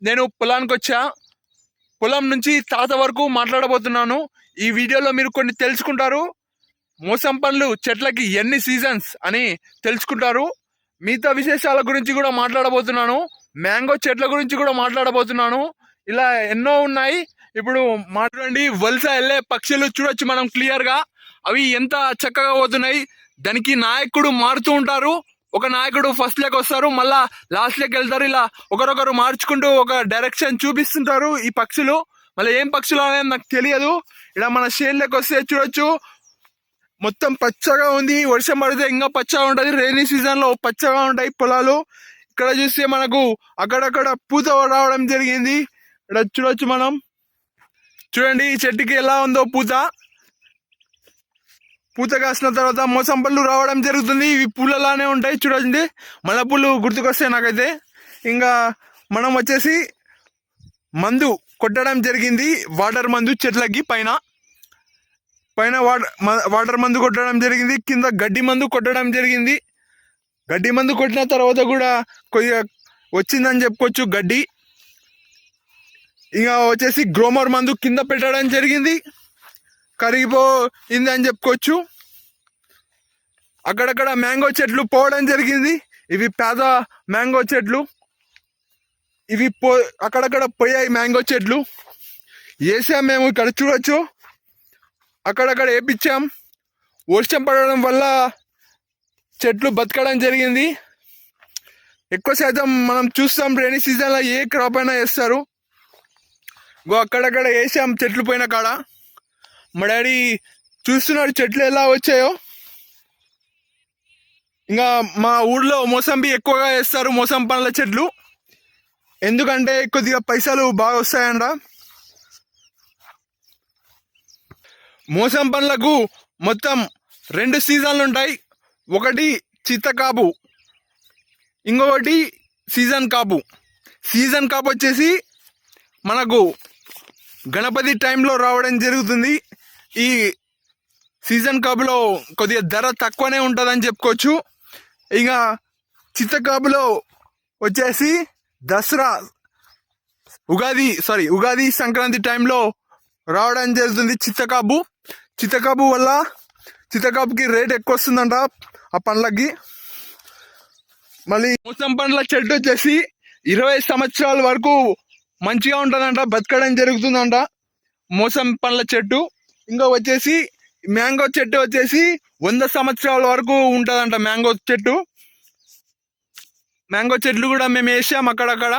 నేను పొలానికి వచ్చా. పొలం నుంచి తాత వరకు మాట్లాడబోతున్నాను. ఈ వీడియోలో మీరు కొన్ని తెలుసుకుంటారు. మోసం పండ్లు చెట్లకి ఎన్ని సీజన్స్ అని తెలుసుకుంటారు. మిగతా విశేషాల గురించి కూడా మాట్లాడబోతున్నాను. మ్యాంగో చెట్ల గురించి కూడా మాట్లాడబోతున్నాను. ఇలా ఎన్నో ఉన్నాయి. ఇప్పుడు మాట్లాడండి. వలస వెళ్ళే పక్షులు చూడొచ్చు మనం క్లియర్ గా. అవి ఎంత చక్కగా పోతున్నాయి. దానికి నాయకుడు మారుతూ ఉంటారు. ఒక నాయకుడు ఫస్ట్ లెక్ వస్తారు, మళ్ళా లాస్ట్ లెక్ వెళ్తారు. ఇలా ఒకరొకరు మార్చుకుంటూ ఒక డైరెక్షన్ చూపిస్తుంటారు ఈ పక్షులు. మళ్ళీ ఏం పక్షులు అనేది నాకు తెలియదు. ఇలా మన షేన్ లెక్ వస్తే చూడొచ్చు, మొత్తం పచ్చగా ఉంది. వర్షం పడితే ఇంకా పచ్చగా ఉంటది. రైనీ సీజన్ లో పచ్చగా ఉంటాయి పొలాలు. ఇక్కడ చూస్తే మనకు అక్కడక్కడ పూత రావడం జరిగింది. ఇక్కడ చూడొచ్చు మనం. చూడండి ఈ చెట్టుకి ఎలా ఉందో పూత. పూత కాసిన తర్వాత మోసం పళ్ళు రావడం జరుగుతుంది. ఇవి పూలలానే ఉంటాయి. చూడండి మల్లెపూలు గుర్తుకొస్తాయి నాకైతే. ఇంకా మనం వచ్చేసి మందు కొట్టడం జరిగింది. వాటర్ మందు చెట్లకి పైన వాటర్ మందు కొట్టడం జరిగింది. కింద గడ్డి మందు కొట్టడం జరిగింది. గడ్డి మందు కొట్టిన తర్వాత కూడా కొద్దిగా వచ్చిందని చెప్పుకోవచ్చు గడ్డి. ఇంకా వచ్చేసి గ్రోమర్ మందు కింద పెట్టడం జరిగింది. కరిగిపోయింది అని చెప్పుకోవచ్చు. అక్కడక్కడ మ్యాంగో చెట్లు పోవడం జరిగింది. ఇవి పేద మ్యాంగో చెట్లు. ఇవి అక్కడక్కడ పోయాయి మ్యాంగో చెట్లు. వేసాం మేము. ఇక్కడ చూడొచ్చు అక్కడక్కడ వేపించాం. వర్షం పడడం వల్ల చెట్లు బతకడం జరిగింది. ఎక్కువ శాతం మనం చూస్తాం రైనీ సీజన్లో ఏ క్రాప్ అయినా వేస్తారు. అక్కడక్కడ వేసాం చెట్లు పోయిన కాడ. మా డాడీ చూస్తున్నాడు చెట్లు ఎలా వచ్చాయో. ఇంకా మా ఊర్లో మోసంబి ఎక్కువగా వేస్తారు, మోసం పండ్ల చెట్లు. ఎందుకంటే కొద్దిగా పైసలు బాగా వస్తాయంట. మోసం పండ్లకు మొత్తం 2 సీజన్లు ఉంటాయి. ఒకటి చిత్తకాపు, ఇంకొకటి సీజన్ కాపు. సీజన్ కాపు వచ్చేసి మనకు గణపతి టైంలో రావడం జరుగుతుంది. ఈ సీజన్ కాపులో కొద్దిగా ధర తక్కువనే ఉంటుందని చెప్పుకోవచ్చు. ఇంకా చిత్తకాపులో వచ్చేసి దసరా ఉగాది సంక్రాంతి టైంలో రావడం జరుగుతుంది చిత్తకాపు. చిత్తకాపుకి రేట్ ఎక్కువ వస్తుందంట ఆ పండ్లకి. మళ్ళీ మోసం పండ్ల చెట్టు వచ్చేసి 20 సంవత్సరాల వరకు మంచిగా ఉంటుందంట, బతకడం జరుగుతుందంట మోసం పండ్ల చెట్టు. ఇంకా వచ్చేసి మ్యాంగో చెట్టు వచ్చేసి 100 సంవత్సరాల వరకు ఉంటుందంట మ్యాంగో చెట్టు. మ్యాంగో చెట్లు కూడా మేము వేసాం అక్కడక్కడ.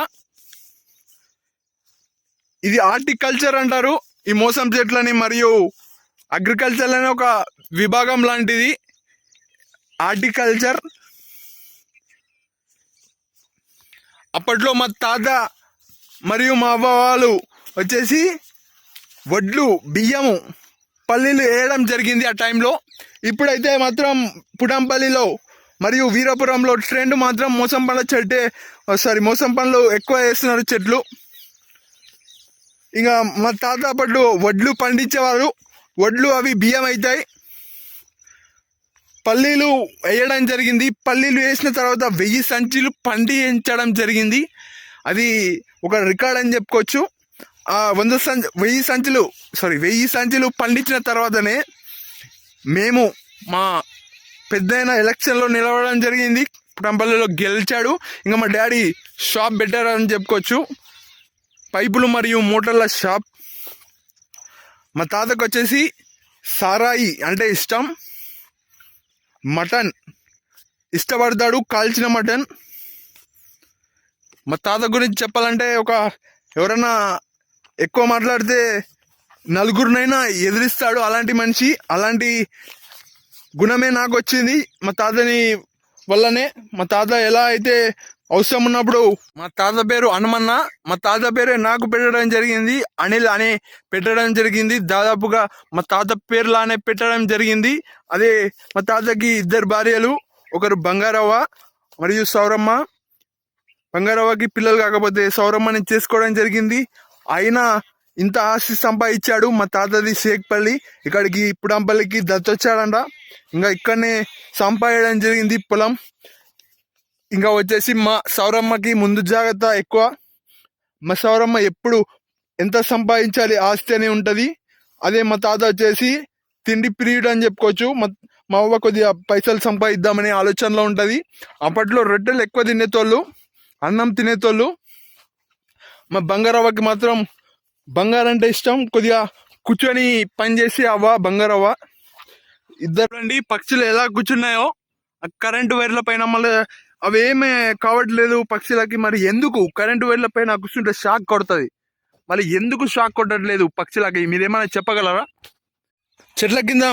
ఇది హార్టికల్చర్ అంటారు ఈ మోసం చెట్లని. మరియు అగ్రికల్చర్ అనే ఒక విభాగం లాంటిది హార్టికల్చర్. అప్పట్లో మా తాత మరియు మా అవ్వ వాళ్ళు వచ్చేసి వడ్లు, బియ్యము, పల్లీలు వేయడం జరిగింది ఆ టైంలో. ఇప్పుడైతే మాత్రం పుటంపల్లిలో మరియు వీరపురంలో ట్రెండ్ మాత్రం మోసం పండ్లు ఎక్కువ వేస్తున్నారు చెట్లు. ఇంకా మా తాత అప్పట్లో వడ్లు పండించేవారు. వడ్లు అవి బియ్యం అవుతాయి. పల్లీలు వేయడం జరిగింది. పల్లీలు వేసిన తర్వాత 1000 సంచులు పండించడం జరిగింది. అది ఒక రికార్డ్ అని చెప్పుకోవచ్చు. ఆ 1000 సంచులు పండించిన తర్వాతనే మేము మా పెద్దయిన ఎలక్షన్లో నిలవడం జరిగింది. పుటంపల్లిలో గెలిచాడు. ఇంకా మా డాడీ షాప్ పెట్టారని చెప్పుకోవచ్చు, పైపులు మరియు మోటార్ల షాప్. మా తాతకు వచ్చేసి సారాయి అంటే ఇష్టం. మటన్ ఇష్టపడతాడు, కాల్చిన మటన్. మా తాత గురించి చెప్పాలంటే ఎవరైనా ఎక్కువ మాట్లాడితే నలుగురినైనా ఎదిరిస్తాడు అలాంటి మనిషి. అలాంటి గుణమే నాకు వచ్చింది మా తాతని వల్లనే. మా తాత ఎలా అయితే అవసరం ఉన్నప్పుడు, మా తాత పేరు హనుమన్న, మా తాత పేరే నాకు పెట్టడం జరిగింది. అనిల్ అని పెట్టడం జరిగింది. దాదాపుగా మా తాత పేరులానే పెట్టడం జరిగింది. అదే మా తాతకి 2 భార్యలు, ఒకరు బంగారవ్వ మరియు సౌరమ్మ. బంగారవ్వకి పిల్లలు కాకపోతే సౌరమ్మని చేసుకోవడం జరిగింది. అయినా ఇంత ఆస్తి సంపాదించాడు మా తాతది షేక్పల్లి. ఇక్కడికి పుటంపల్లికి దత్తొచ్చాడంట. ఇంకా ఇక్కడనే సంపాదించడం జరిగింది పొలం. ఇంకా వచ్చేసి మా సౌరమ్మకి ముందు జాగ్రత్త ఎక్కువ. మా సౌరమ్మ ఎప్పుడు ఎంత సంపాదించాలి ఆస్తి అని ఉంటుంది. అదే మా తాత వచ్చేసి తిండి ప్రియుడు అని చెప్పుకోవచ్చు. మా అవ్వ కొద్దిగా పైసలు సంపాదిద్దామనే ఆలోచనలో ఉంటుంది. అప్పట్లో రొట్టెలు ఎక్కువ తినేతోళ్ళు, అన్నం తినేతోళ్ళు. మా బంగారవ్వకి మాత్రం బంగారం అంటే ఇష్టం. కొద్దిగా కూర్చొని పని చేసి అవ్వ బంగారవ్వ ఇద్దరు అండి. పక్షులు ఎలా కూర్చున్నాయో కరెంటు వైర్ల పైన, మళ్ళీ అవేమీ కావట్లేదు పక్షులకి. మరి ఎందుకు కరెంటు వైర్ల పైన కూర్చుంటే షాక్ కొడుతుంది, మళ్ళీ ఎందుకు షాక్ కొట్టట్లేదు పక్షులకి? మీరేమైనా చెప్పగలరా? చెట్ల కింద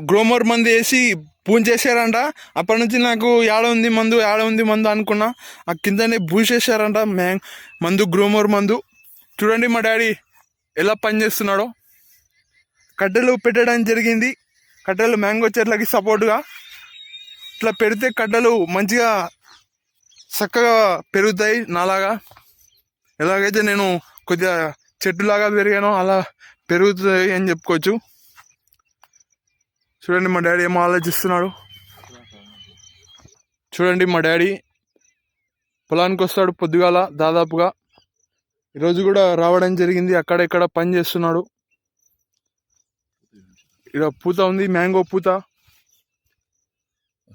గ్రోమోర్ మందు వేసి పూజ చేశారంట. అప్పటి నుంచి నాకు ఏడ ఉంది మందు అనుకున్నా. ఆ కిందనే పూసేశారంట గ్రోమోర్ మందు. చూడండి మా డాడీ ఎలా పని చేస్తున్నాడో. కట్టెలు పెట్టడం జరిగింది. కట్టెలు మ్యాంగో చెట్లకి సపోర్ట్గా ఇట్లా పెడితే కట్టెలు మంచిగా చక్కగా పెరుగుతాయి. నాలాగా ఎలాగైతే నేను కొద్దిగా చెట్టులాగా పెరిగానో అలా పెరుగుతాయి అని చెప్పుకోవచ్చు. చూడండి మా డాడీ ఏమో ఆలోచిస్తున్నాడు. చూడండి మా డాడీ పొలానికి వస్తాడు పొద్దుగాల దాదాపుగా. ఈరోజు కూడా రావడం జరిగింది. అక్కడెక్కడ పని చేస్తున్నాడు. ఇక్కడ పూత ఉంది, మ్యాంగో పూత.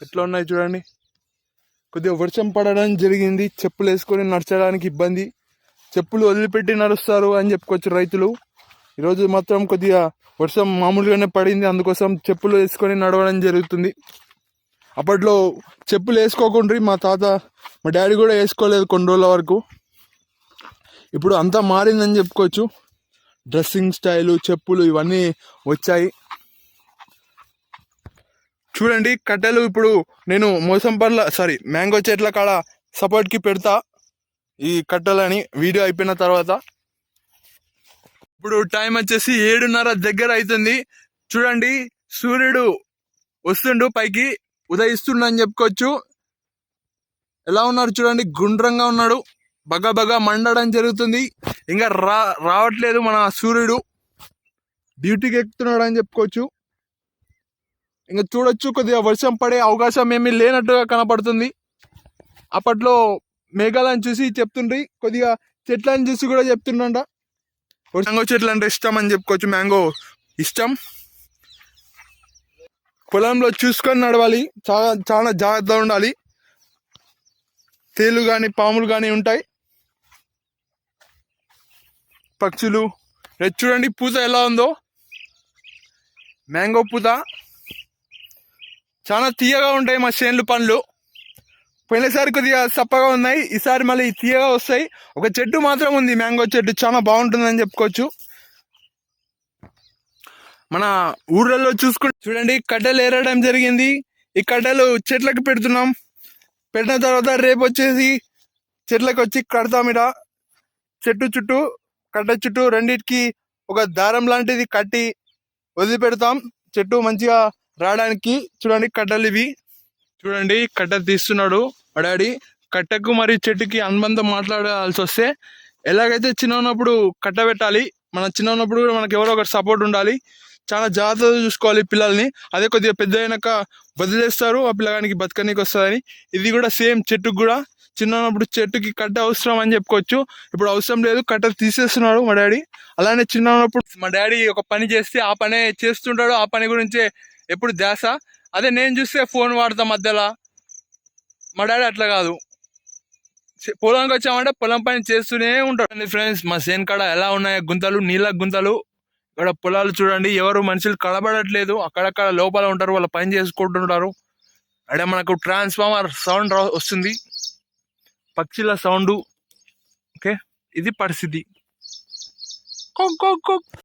ఎట్లా ఉన్నాయి చూడండి. కొద్దిగా వర్షం పడడం జరిగింది. చెప్పులు వేసుకొని నడచడానికి ఇబ్బంది. చెప్పులు వదిలిపెట్టి నడుస్తారు అని చెప్పుకోవచ్చు రైతులు. ఈరోజు మాత్రం కొద్దిగా వర్షం మామూలుగానే పడింది, అందుకోసం చెప్పులు వేసుకొని నడవడం జరుగుతుంది. అప్పట్లో చెప్పులు వేసుకోకుండా మా డాడీ కూడా వేసుకోలేదు కొన్ని రోజుల వరకు. ఇప్పుడు అంతా మారిందని చెప్పుకోవచ్చు. డ్రెస్సింగ్ స్టైలు, చెప్పులు ఇవన్నీ వచ్చాయి. చూడండి కట్టెలు ఇప్పుడు నేను మ్యాంగో చెట్ల కాడ సపోర్ట్కి పెడతా ఈ కట్టెలని వీడియో అయిపోయిన తర్వాత. ఇప్పుడు టైం వచ్చేసి 7:30 దగ్గర అవుతుంది. చూడండి సూర్యుడు వస్తుండు, పైకి ఉదయిస్తుండు అని చెప్పుకోవచ్చు. ఎలా ఉన్నారు చూడండి, గుండ్రంగా ఉన్నాడు. బగ మండడం జరుగుతుంది. ఇంకా రావట్లేదు మన సూర్యుడు, డ్యూటీకి ఎక్కుతున్నాడు అని చెప్పుకోవచ్చు. ఇంకా చూడొచ్చు కొద్దిగా వర్షం పడే అవకాశం ఏమీ లేనట్టుగా కనపడుతుంది. అప్పట్లో మేఘాలను చూసి చెప్తుండ్రి, కొద్దిగా చెట్లను చూసి కూడా చెప్తుండ. మ్యాంగో చెట్లు అంటే ఇష్టం అని చెప్పుకోవచ్చు. మ్యాంగో ఇష్టం. పొలంలో చూసుకొని నడవాలి, చాలా జాగ్రత్తగా ఉండాలి. తేలు కానీ పాములు కానీ ఉంటాయి. పక్షులు చూడండి పూత ఎలా ఉందో. మ్యాంగో పూత చాలా తీయగా ఉంటాయి మా చేనులు పండ్లు. పోయినసారి కొద్దిగా సప్పగా ఉన్నాయి, ఈసారి మళ్ళీ తీయగా వస్తాయి. ఒక చెట్టు మాత్రం ఉంది మ్యాంగో చెట్టు, చాలా బాగుంటుందని చెప్పుకోవచ్చు. మన ఊర్లలో చూడండి కట్టెలు ఏరడం జరిగింది. ఈ కట్టెలు చెట్లకి పెడుతున్నాం. పెట్టిన తర్వాత రేపు వచ్చేసి చెట్లకి వచ్చి కడతాం. ఇడ చెట్టు చుట్టూ కట్టె చుట్టూ రెండింటికి ఒక దారం లాంటిది కట్టి వదిలిపెడతాం, చెట్టు మంచిగా రావడానికి. చూడండి కట్టెలు ఇవి. చూడండి కట్టె తీస్తున్నాడు మా డాడీ. కట్టెకు మరి చెట్టుకి అనుబంధం మాట్లాడాల్సి వస్తే ఎలాగైతే చిన్న ఉన్నప్పుడు కట్ట పెట్టాలి, మన చిన్న ఉన్నప్పుడు కూడా మనకి ఎవరో ఒకటి సపోర్ట్ ఉండాలి. చాలా జాగ్రత్తగా చూసుకోవాలి పిల్లల్ని. అదే కొద్దిగా పెద్ద అయినాక వదిలేస్తారు, ఆ పిల్లగానికి బతకనీకి వస్తుందని. ఇది కూడా సేమ్, చెట్టుకు కూడా చిన్న ఉన్నప్పుడు చెట్టుకి కట్ట అవసరం అని చెప్పుకోవచ్చు. ఇప్పుడు అవసరం లేదు, కట్ట తీసేస్తున్నాడు మా డాడీ. అలానే చిన్న ఉన్నప్పుడు మా డాడీ ఒక పని చేస్తే ఆ పనే చేస్తుంటాడు, ఆ పని గురించే ఎప్పుడు ధ్యాస. అదే నేను చూస్తే ఫోన్ వాడతా మధ్యలో. మా డాడీ అట్లా కాదు, పొలంకి వచ్చామంటే పొలం పని చేస్తూనే ఉంటాడు. ఫ్రెండ్స్ మా సేన్ కాడ ఎలా ఉన్నాయో గుంతలు, నీళ్ళ గుంతలు. ఇక్కడ పొలాలు చూడండి, ఎవరు మనుషులు కనబడట్లేదు, అక్కడక్కడ లోపల ఉంటారు, వాళ్ళ పని చేసుకుంటుంటారు. అంటే మనకు ట్రాన్స్ఫార్మర్ సౌండ్ వస్తుంది, పక్షుల సౌండ్. ఓకే, ఇది పరిస్థితి.